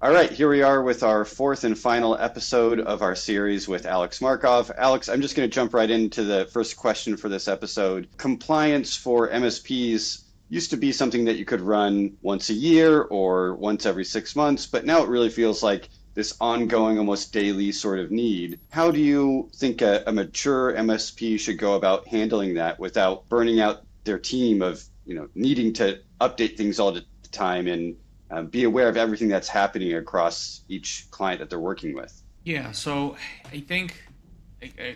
All right, here we are with our fourth and final episode of our series with Alex Markov. Alex, I'm just going to jump right into the first question for this episode. Compliance for MSPs used to be something that you could run once a year or once every 6 months, but now it really feels like this ongoing, almost daily sort of need. How do you think a mature MSP should go about handling that without burning out their team of, needing to update things all the time and be aware of everything that's happening across each client that they're working with? Yeah, so I think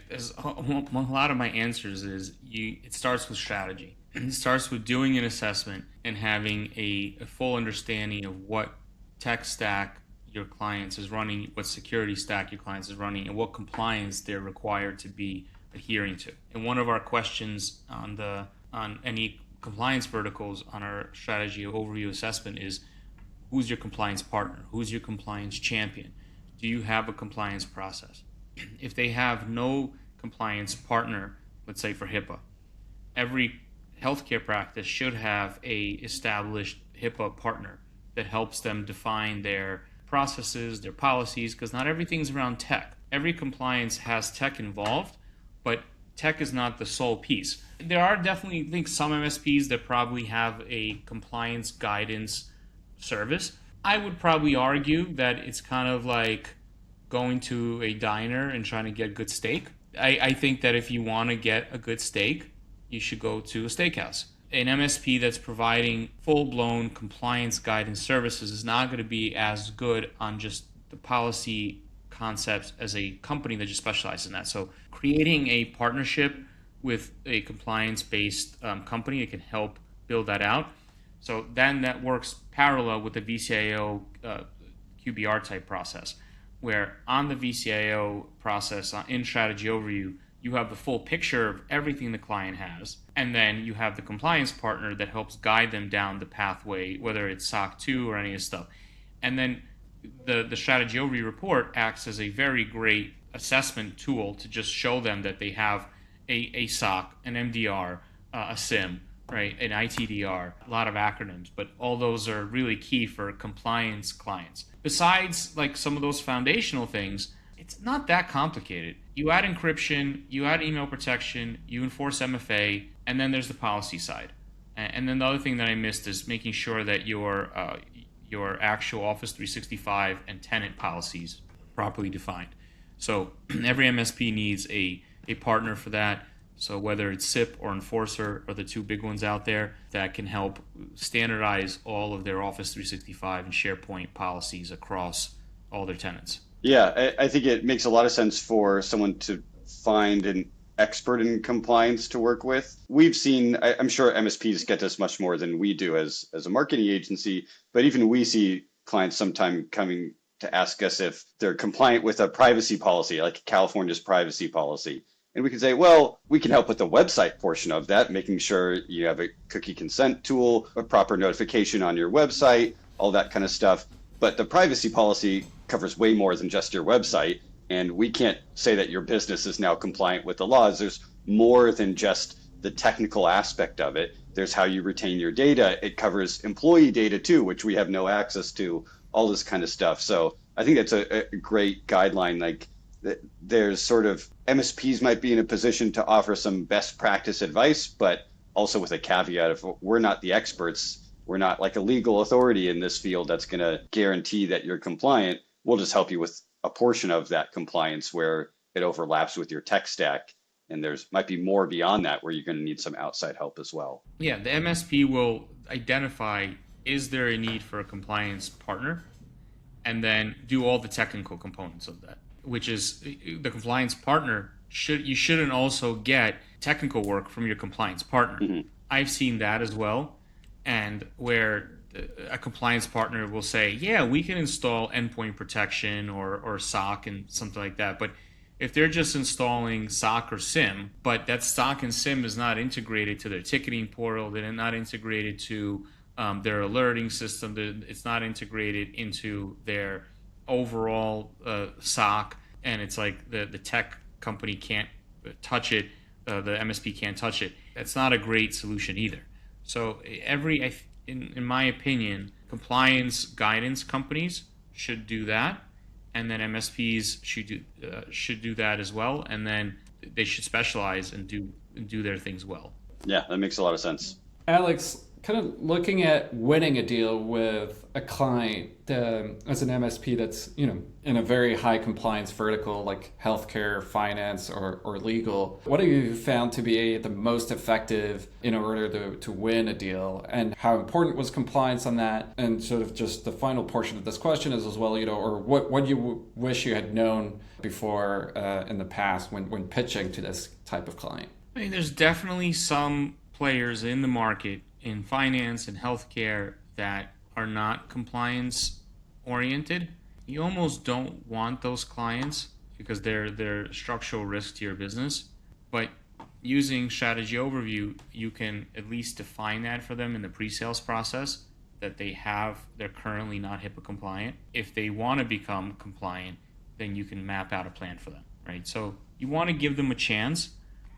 as a lot of my answers it starts with strategy. It starts with doing an assessment and having a full understanding of what tech stack your clients is running, what security stack your clients is running, and what compliance they're required to be adhering to. And one of our questions on any compliance verticals on our strategy overview assessment is, who's your compliance partner? Who's your compliance champion? Do you have a compliance process? If they have no compliance partner, let's say for HIPAA, every healthcare practice should have a established HIPAA partner that helps them define their processes, their policies, because not everything's around tech. Every compliance has tech involved, but tech is not the sole piece. There are definitely, I think, some MSPs that probably have a compliance guidance service. I would probably argue that it's kind of like going to a diner and trying to get good steak. I think that if you want to get a good steak, you should go to a steakhouse. An MSP that's providing full-blown compliance guidance services is not going to be as good on just the policy concepts as a company that just specializes in that. So creating a partnership with a compliance-based company that can help build that out. So then that works parallel with the VCIO QBR type process, where on the VCIO process in strategy overview, you have the full picture of everything the client has, and then you have the compliance partner that helps guide them down the pathway, whether it's SOC 2 or any of this stuff. And then the strategy overview report acts as a very great assessment tool to just show them that they have a SOC, an MDR, a SIM, right, an ITDR, a lot of acronyms, but all those are really key for compliance clients. Besides like some of those foundational things, it's not that complicated. You add encryption, you add email protection, you enforce MFA, and then there's the policy side. And then the other thing that I missed is making sure that your actual Office 365 and tenant policies are properly defined. So every MSP needs a partner for that. So whether it's SIP or Enforcer are the two big ones out there that can help standardize all of their Office 365 and SharePoint policies across all their tenants. Yeah, I think it makes a lot of sense for someone to find an expert in compliance to work with. We've seen, I'm sure MSPs get this much more than we do as a marketing agency, but even we see clients sometime coming to ask us if they're compliant with a privacy policy, like California's privacy policy. And we can say, well, we can help with the website portion of that, making sure you have a cookie consent tool, a proper notification on your website, all that kind of stuff. But the privacy policy covers way more than just your website. And we can't say that your business is now compliant with the laws. There's more than just the technical aspect of it. There's how you retain your data. It covers employee data too, which we have no access to, all this kind of stuff. So I think that's a great guideline. Like, there's sort of MSPs might be in a position to offer some best practice advice, but also with a caveat of, we're not the experts. We're not like a legal authority in this field that's going to guarantee that you're compliant. We'll just help you with a portion of that compliance where it overlaps with your tech stack. And there's might be more beyond that where you're going to need some outside help as well. Yeah, the MSP will identify, is there a need for a compliance partner? And then do all the technical components of that, which is the compliance partner you shouldn't also get technical work from your compliance partner. Mm-hmm. I've seen that as well. And where a compliance partner will say, yeah, we can install endpoint protection or SOC and something like that. But if they're just installing SOC or SIM, but that SOC and SIM is not integrated to their ticketing portal, they're not integrated to their alerting system, it's not integrated into their overall SOC, and it's like the tech company can't touch it, the MSP can't touch it. That's not a great solution either. So in my opinion, compliance guidance companies should do that, and then MSPs should do that as well, and then they should specialize and do their things well. Yeah, that makes a lot of sense. Alex, kind of looking at winning a deal with a client as an MSP that's, in a very high compliance vertical like healthcare, finance, or legal, what have you found to be the most effective in order to win a deal? And how important was compliance on that? And sort of just the final portion of this question is as well, or what you wish you had known before in the past when pitching to this type of client? I mean, there's definitely some players in the market in finance and healthcare that are not compliance oriented. You almost don't want those clients because they're structural risk to your business. But using strategy overview, you can at least define that for them in the pre-sales process that they're currently not HIPAA compliant. If they want to become compliant, then you can map out a plan for them, right? So you want to give them a chance,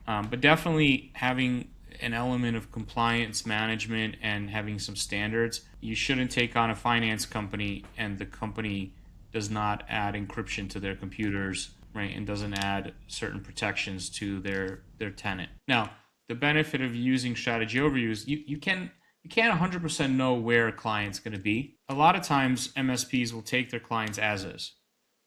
but definitely having an element of compliance management and having some standards. You shouldn't take on a finance company and the company does not add encryption to their computers, right, and doesn't add certain protections to their tenant. Now, the benefit of using strategy overview is you can't 100% know where a client's going to be. A lot of times MSPs will take their clients as is.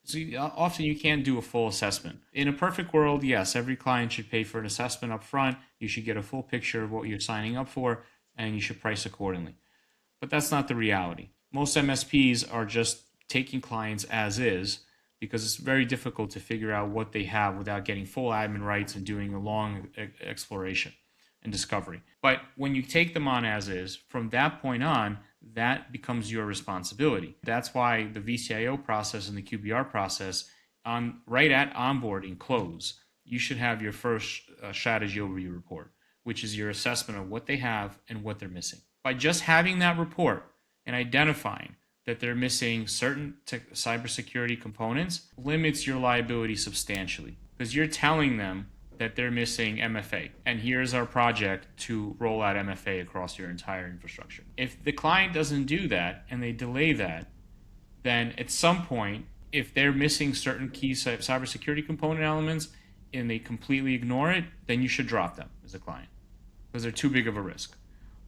So often you can't do a full assessment. In a perfect world, yes, every client should pay for an assessment up front. You should get a full picture of what you're signing up for, and you should price accordingly. But that's not the reality. Most MSPs are just taking clients as is because it's very difficult to figure out what they have without getting full admin rights and doing a long exploration and discovery. But when you take them on as is, from that point on, that becomes your responsibility. That's why the VCIO process and the QBR process, right at onboarding close, you should have your first strategy overview report, which is your assessment of what they have and what they're missing. By just having that report and identifying that they're missing certain cybersecurity components limits your liability substantially because you're telling them that they're missing MFA. And here's our project to roll out MFA across your entire infrastructure. If the client doesn't do that and they delay that, then at some point, if they're missing certain key cybersecurity component elements and they completely ignore it, then you should drop them as a client because they're too big of a risk.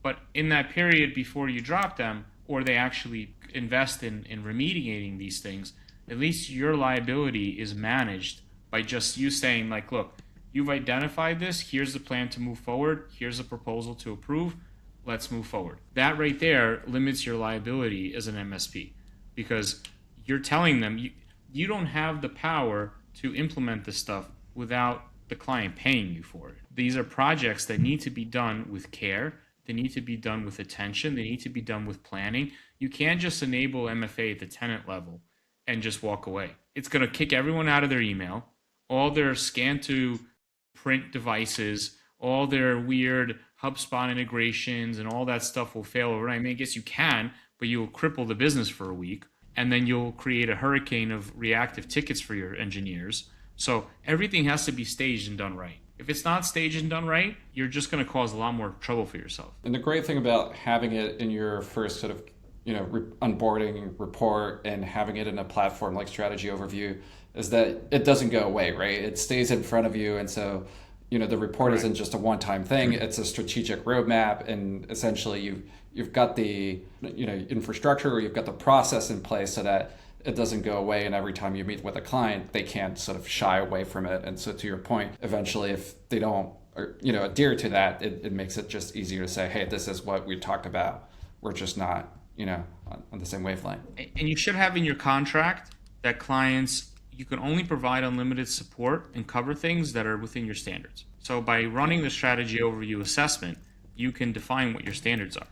But in that period before you drop them, or they actually invest in remediating these things, at least your liability is managed by just you saying like, look, you've identified this, here's the plan to move forward, here's a proposal to approve, let's move forward. That right there limits your liability as an MSP because you're telling them you don't have the power to implement this stuff without the client paying you for it. These are projects that need to be done with care, they need to be done with attention, they need to be done with planning. You can't just enable MFA at the tenant level and just walk away. It's going to kick everyone out of their email, all their scan to print devices, all their weird HubSpot integrations and all that stuff will fail overnight. I mean, I guess you can, but you'll cripple the business for a week and then you'll create a hurricane of reactive tickets for your engineers. So everything has to be staged and done right. If it's not staged and done right, you're just going to cause a lot more trouble for yourself. And the great thing about having it in your first sort of onboarding report and having it in a platform like Strategy Overview is that it doesn't go away, right? It stays in front of you. And so, the report isn't just a one-time thing. It's a strategic roadmap. And essentially you've got the, infrastructure, or you've got the process in place so that it doesn't go away. And every time you meet with a client, they can't sort of shy away from it. And so to your point, eventually, if they don't, adhere to that, it makes it just easier to say, hey, this is what we talked about. We're just not, on the same wavelength. And you should have in your contract that clients, you can only provide unlimited support and cover things that are within your standards. So by running the strategy overview assessment, you can define what your standards are.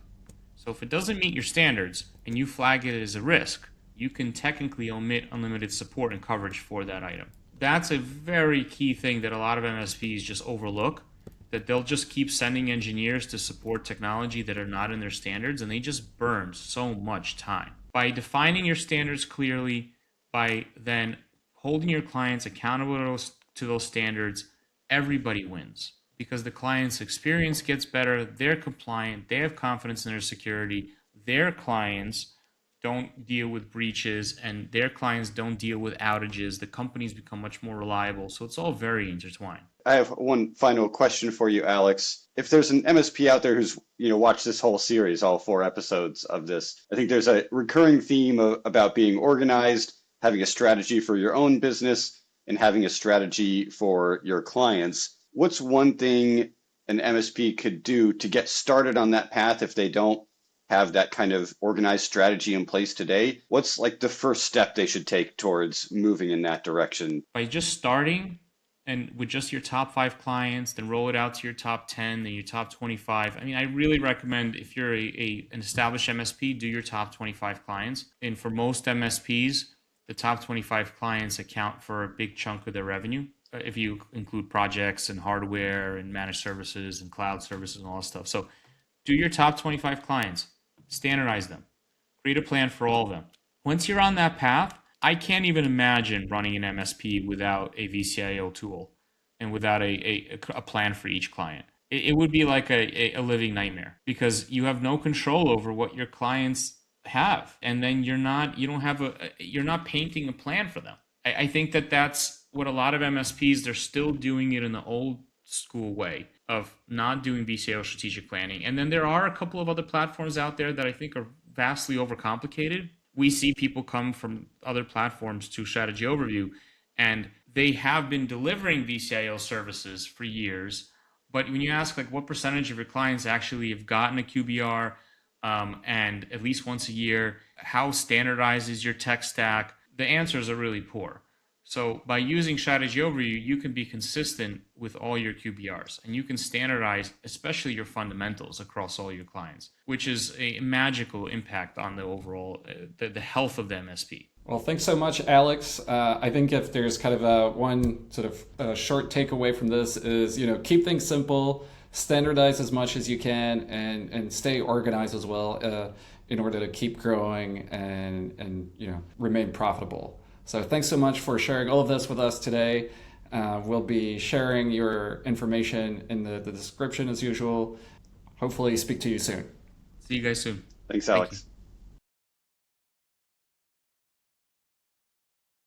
So if it doesn't meet your standards and you flag it as a risk, you can technically omit unlimited support and coverage for that item. That's a very key thing that a lot of MSPs just overlook, that they'll just keep sending engineers to support technology that are not in their standards, and they just burn so much time. By defining your standards clearly, by then holding your clients accountable to those standards, everybody wins because the client's experience gets better, they're compliant, they have confidence in their security, their clients don't deal with breaches and their clients don't deal with outages, the companies become much more reliable. So it's all very intertwined. I have one final question for you, Alex. If there's an MSP out there who's watched this whole series, all 4 episodes of this, I think there's a recurring theme about being organized, having a strategy for your own business, and having a strategy for your clients. What's one thing an MSP could do to get started on that path if they don't have that kind of organized strategy in place today? What's like the first step they should take towards moving in that direction? By just starting and with just your top 5 clients, then roll it out to your top 10, then your top 25. I mean, I really recommend if you're an established MSP, do your top 25 clients. And for most MSPs, the top 25 clients account for a big chunk of their revenue. If you include projects and hardware and managed services and cloud services and all that stuff. So do your top 25 clients, standardize them, create a plan for all of them. Once you're on that path, I can't even imagine running an MSP without a VCIO tool and without a plan for each client. It would be like a living nightmare because you have no control over what your clients have. And then you're not painting a plan for them. I think that's what a lot of MSPs, they're still doing it in the old school way of not doing VCIO strategic planning. And then there are a couple of other platforms out there that I think are vastly overcomplicated. We see people come from other platforms to Strategy Overview, and they have been delivering VCIO services for years. But when you ask like what percentage of your clients actually have gotten a QBR and at least once a year, how standardized is your tech stack? The answers are really poor. So by using Strategy Overview, you can be consistent with all your QBRs and you can standardize, especially your fundamentals across all your clients, which is a magical impact on the overall, the health of the MSP. Well, thanks so much, Alex. I think if there's kind of one sort of short takeaway from this is, keep things simple, standardize as much as you can, and stay organized as well in order to keep growing and remain profitable. So thanks so much for sharing all of this with us today. We'll be sharing your information in the description as usual. Hopefully speak to you soon. See you guys soon. Thanks, Alex.